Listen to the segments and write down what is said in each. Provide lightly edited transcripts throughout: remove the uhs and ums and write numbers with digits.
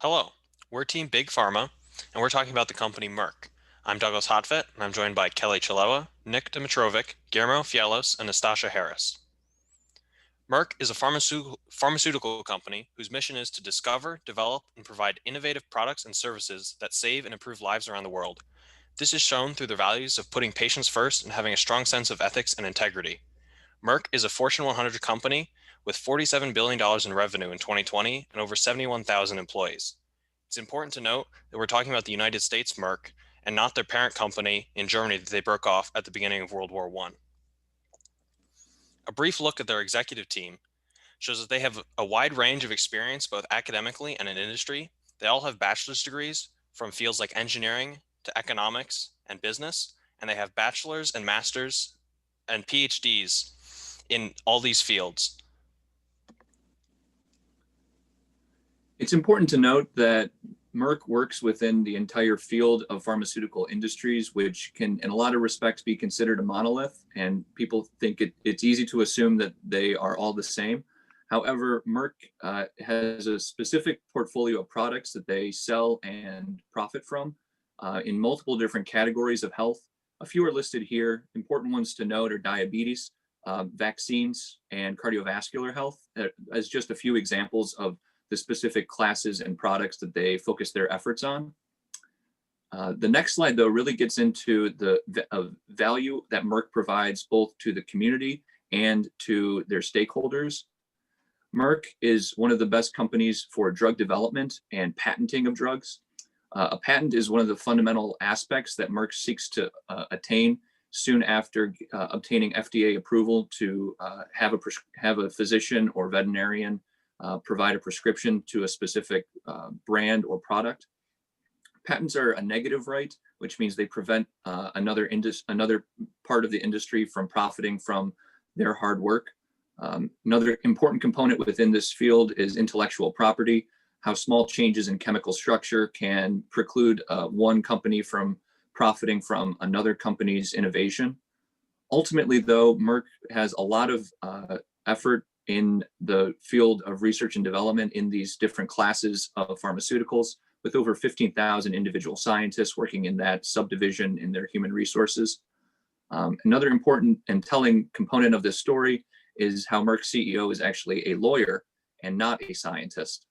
Hello, we're Team Big Pharma, and we're talking about the company Merck. I'm Douglas Hotfit, and I'm joined by Kelly Chilewa, Nick Dimitrovic, Guillermo Fielos, and Nastasha Harris. Merck is a pharmaceutical company whose mission is to discover, develop, and provide innovative products and services that save and improve lives around the world. This is shown through their values of putting patients first and having a strong sense of ethics and integrity. Merck is a Fortune 100 company with $47 billion in revenue in 2020 and over 71,000 employees. It's important to note that we're talking about the United States Merck and not their parent company in Germany that they broke off at the beginning of World War I. A brief look at their executive team shows that they have a wide range of experience both academically and in industry. They all have bachelor's degrees from fields like engineering to economics and business, and they have bachelor's and master's and PhDs in all these fields. It's important to note that Merck works within the entire field of pharmaceutical industries, which can, in a lot of respects, be considered a monolith. And people think it's easy to assume that they are all the same. However, Merck has a specific portfolio of products that they sell and profit from in multiple different categories of health. A few are listed here. Important ones to note are diabetes, vaccines, and cardiovascular health, as just a few examples of the specific classes and products that they focus their efforts on. The next slide, though, really gets into the value that Merck provides both to the community and to their stakeholders. Merck is one of the best companies for drug development and patenting of drugs. A patent is one of the fundamental aspects that Merck seeks to attain soon after obtaining FDA approval to have a physician or veterinarian provide a prescription to a specific brand or product. Patents are a negative right, which means they prevent another part of the industry from profiting from their hard work. Another important component within this field is intellectual property, how small changes in chemical structure can preclude one company from profiting from another company's innovation. Ultimately, though, Merck has a lot of effort in the field of research and development in these different classes of pharmaceuticals, with over 15,000 individual scientists working in that subdivision in their human resources. Another important and telling component of this story is how Merck's CEO is actually a lawyer and not a scientist.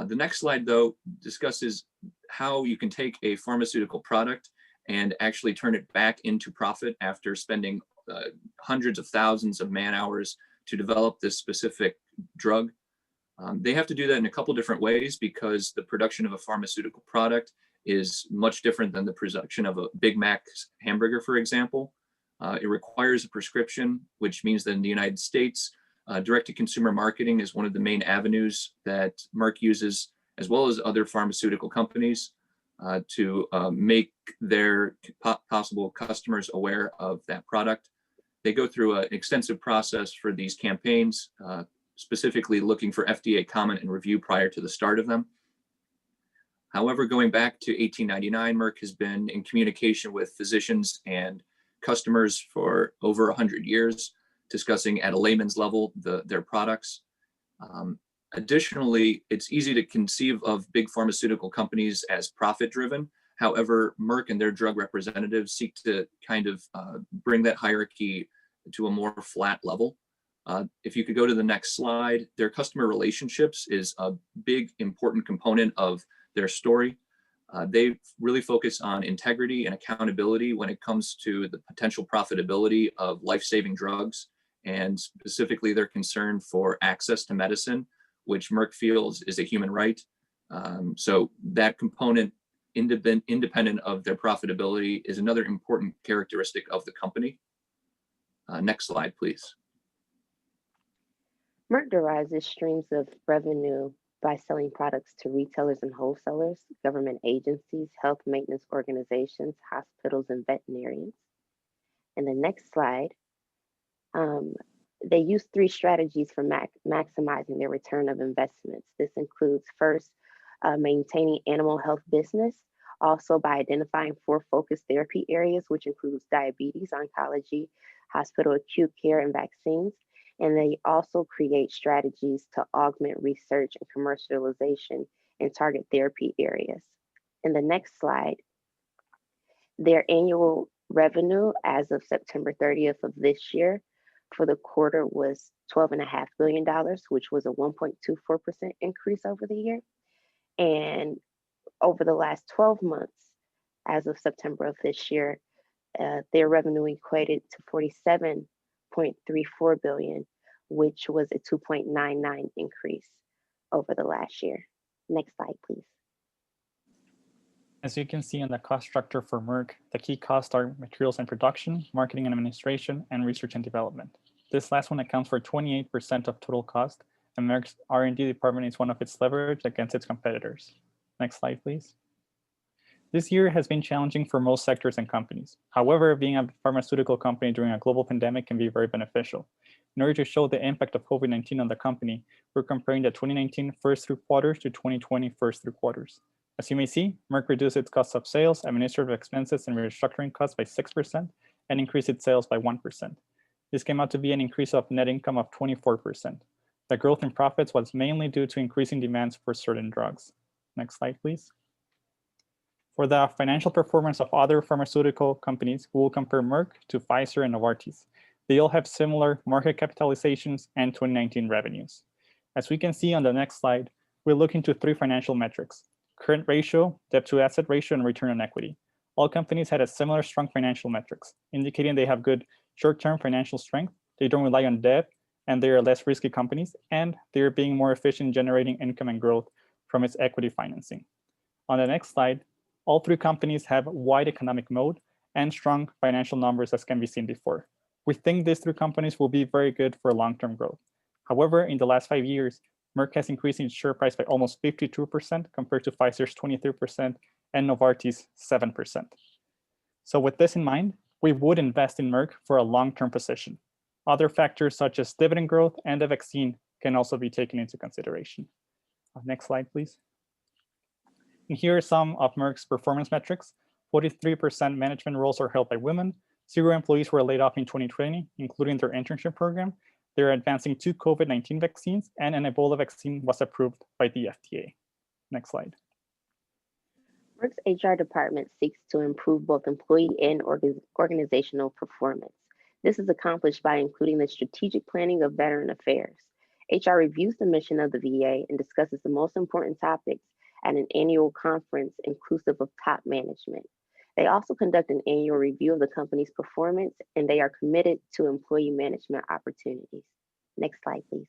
The next slide, though, discusses how you can take a pharmaceutical product and actually turn it back into profit after spending hundreds of thousands of man hours to develop this specific drug. They have to do that in a couple different ways because the production of a pharmaceutical product is much different than the production of a Big Mac hamburger, for example. It requires a prescription, which means that in the United States, direct-to-consumer marketing is one of the main avenues that Merck uses, as well as other pharmaceutical companies, to make their possible customers aware of that product. They go through an extensive process for these campaigns, specifically looking for FDA comment and review prior to the start of them. However, going back to 1899, Merck has been in communication with physicians and customers for over 100 years, discussing at a layman's level their products. Additionally, it's easy to conceive of big pharmaceutical companies as profit-driven. However, Merck and their drug representatives seek to kind of bring that hierarchy to a more flat level. If you could go to the next slide, their customer relationships is a big, important component of their story. They really focus on integrity and accountability when it comes to the potential profitability of life-saving drugs, and specifically their concern for access to medicine, which Merck feels is a human right. So that component, independent of their profitability, is another important characteristic of the company. Next slide, please. Merck derives its streams of revenue by selling products to retailers and wholesalers, government agencies, health maintenance organizations, hospitals, and veterinarians. In the next slide, they use three strategies for maximizing their return of investments. This includes first, maintaining animal health business, also by identifying four focused therapy areas, which includes diabetes, oncology, hospital acute care, and vaccines. And they also create strategies to augment research and commercialization in target therapy areas. In the next slide, their annual revenue as of September 30th of this year for the quarter was $12.5 billion, which was a 1.24% increase over the year. And over the last 12 months, as of September of this year, their revenue equated to $47.34 billion, which was a 2.99 increase over the last year. Next slide, please. As you can see on the cost structure for Merck, the key costs are materials and production, marketing and administration, and research and development. This last one accounts for 28% of total cost, and Merck's R&D department is one of its leverage against its competitors. Next slide, please. This year has been challenging for most sectors and companies. However, being a pharmaceutical company during a global pandemic can be very beneficial. In order to show the impact of COVID-19 on the company, we're comparing the 2019 first three quarters to 2020 first three quarters. As you may see, Merck reduced its cost of sales, administrative expenses, and restructuring costs by 6% and increased its sales by 1%. This came out to be an increase of net income of 24%. The growth in profits was mainly due to increasing demands for certain drugs. Next slide, please. For the financial performance of other pharmaceutical companies, we will compare Merck to Pfizer and Novartis. They all have similar market capitalizations and 2019 revenues. As we can see on the next slide, we're looking to three financial metrics: current ratio, debt to asset ratio, and return on equity. All companies had a similar strong financial metrics, indicating they have good short-term financial strength, they don't rely on debt, and they are less risky companies, and they're being more efficient in generating income and growth from its equity financing. On the next slide, all three companies have wide economic moat and strong financial numbers, as can be seen before. We think these three companies will be very good for long-term growth. However, in the last 5 years, Merck has increased its share price by almost 52% compared to Pfizer's 23% and Novartis' 7%. So with this in mind, we would invest in Merck for a long-term position. Other factors such as dividend growth and the vaccine can also be taken into consideration. Next slide, please. And here are some of Merck's performance metrics. 43% management roles are held by women. 0 employees were laid off in 2020, including their internship program. They're advancing 2 COVID-19 vaccines, and an Ebola vaccine was approved by the FDA. Next slide. Merck's HR department seeks to improve both employee and organizational performance. This is accomplished by including the strategic planning of veteran affairs. HR reviews the mission of the VA and discusses the most important topics at an annual conference inclusive of top management. They also conduct an annual review of the company's performance, and they are committed to employee management opportunities. Next slide, please.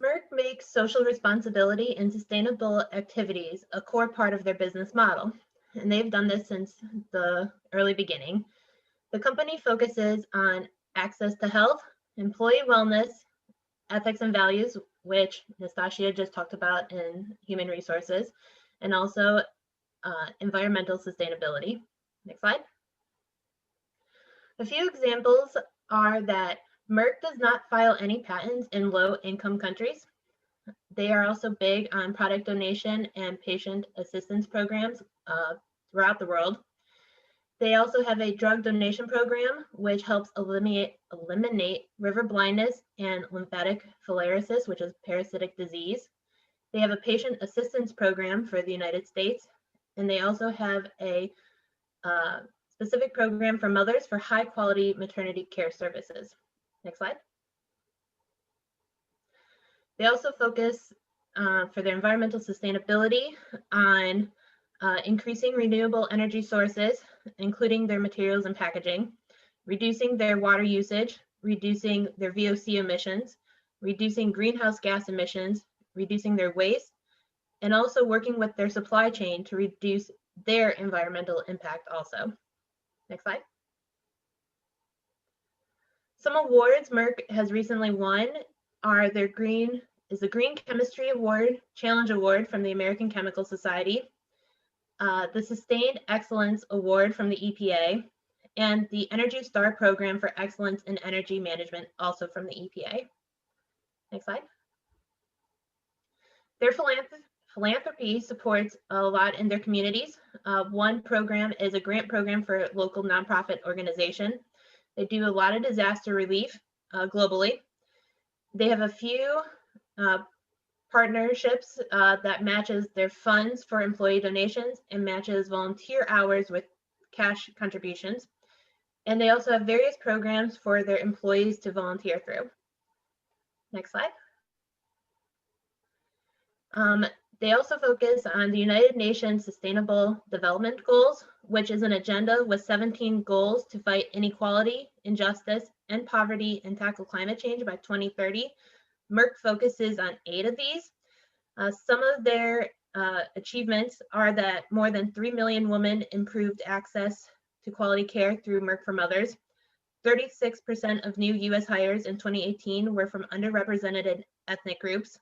Merck makes social responsibility and sustainable activities a core part of their business model, and they've done this since the early beginning. The company focuses on access to health, employee wellness, ethics and values, which Nastasia just talked about in human resources, and also environmental sustainability. Next slide. A few examples are that Merck does not file any patents in low-income countries. They are also big on product donation and patient assistance programs throughout the world. They also have a drug donation program, which helps eliminate river blindness and lymphatic filariasis, which is parasitic disease. They have a patient assistance program for the United States, and they also have a specific program for mothers for high-quality maternity care services. Next slide. They also focus for their environmental sustainability on increasing renewable energy sources, including their materials and packaging, reducing their water usage, reducing their VOC emissions, reducing greenhouse gas emissions, reducing their waste, and also working with their supply chain to reduce their environmental impact also. Next slide. Some awards Merck has recently won are the Green Chemistry Award, Challenge Award from the American Chemical Society, the Sustained Excellence Award from the EPA, and the Energy Star Program for Excellence in Energy Management, also from the EPA. Next slide. Their philanthropy supports a lot in their communities. One program is a grant program for a local nonprofit organization. They do a lot of disaster relief globally. They have a few partnerships that matches their funds for employee donations and matches volunteer hours with cash contributions. And they also have various programs for their employees to volunteer through. Next slide. They also focus on the United Nations Sustainable Development Goals, which is an agenda with 17 goals to fight inequality, injustice, and poverty and tackle climate change by 2030. Merck focuses on 8 of these. Some of their achievements are that more than 3 million women improved access to quality care through Merck for Mothers. 36% of new US hires in 2018 were from underrepresented ethnic groups.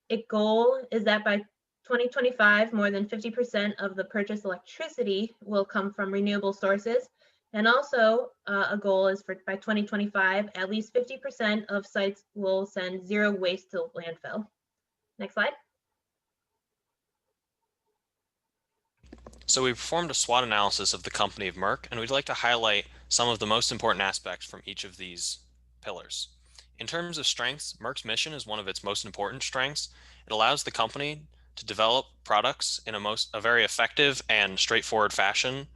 A goal is that by 2025, more than 50% of the purchased electricity will come from renewable sources. And also a goal is for by 2025, at least 50% of sites will send zero waste to landfill. Next slide. So we performed a SWOT analysis of the company of Merck, and we'd like to highlight some of the most important aspects from each of these pillars. In terms of strengths, Merck's mission is one of its most important strengths. It allows the company to develop products in a very effective and straightforward fashion.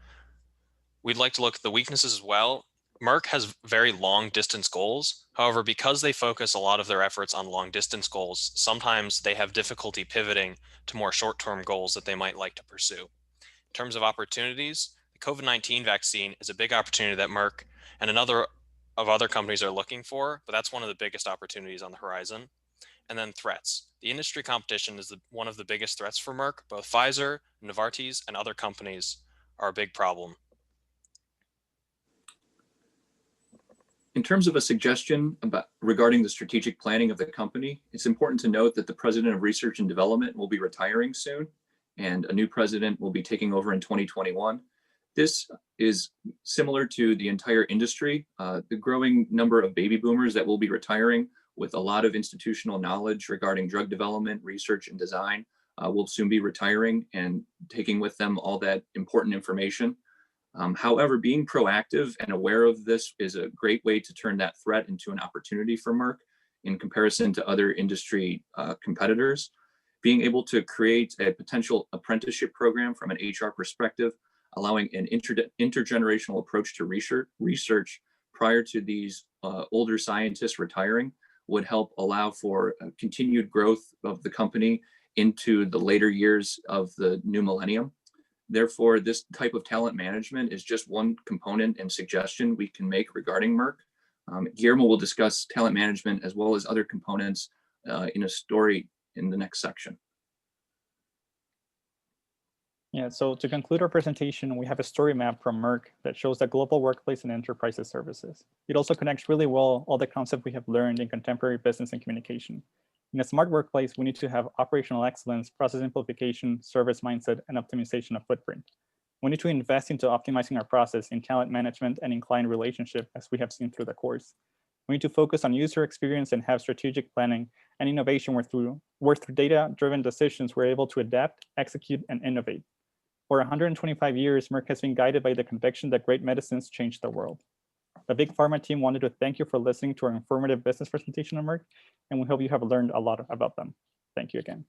We'd like to look at the weaknesses as well. Merck has very long distance goals. However, because they focus a lot of their efforts on long distance goals, sometimes they have difficulty pivoting to more short-term goals that they might like to pursue. In terms of opportunities, the COVID-19 vaccine is a big opportunity that Merck and other companies are looking for, but that's one of the biggest opportunities on the horizon. And then threats. The industry competition is one of the biggest threats for Merck. Both Pfizer, Novartis, and other companies are a big problem. In terms of a suggestion regarding the strategic planning of the company, it's important to note that the president of research and development will be retiring soon, and a new president will be taking over in 2021. This is similar to the entire industry. The growing number of baby boomers that will be retiring with a lot of institutional knowledge regarding drug development, research, and design will soon be retiring and taking with them all that important information. However, being proactive and aware of this is a great way to turn that threat into an opportunity for Merck in comparison to other industry competitors. Being able to create a potential apprenticeship program from an HR perspective, allowing an intergenerational approach to research prior to these older scientists retiring would help allow for continued growth of the company into the later years of the new millennium. Therefore, this type of talent management is just one component and suggestion we can make regarding Merck. Guillermo will discuss talent management as well as other components in a story in the next section. Yeah, so to conclude our presentation, we have a story map from Merck that shows the global workplace and enterprises services. It also connects really well all the concepts we have learned in contemporary business and communication. In a smart workplace, we need to have operational excellence, process simplification, service mindset, and optimization of footprint. We need to invest into optimizing our process in talent management and in client relationship, as we have seen through the course. We need to focus on user experience and have strategic planning and innovation where through data-driven decisions, we're able to adapt, execute, and innovate. For 125 years, Merck has been guided by the conviction that great medicines change the world. The Big Pharma team wanted to thank you for listening to our informative business presentation on Merck, and we hope you have learned a lot about them. Thank you again.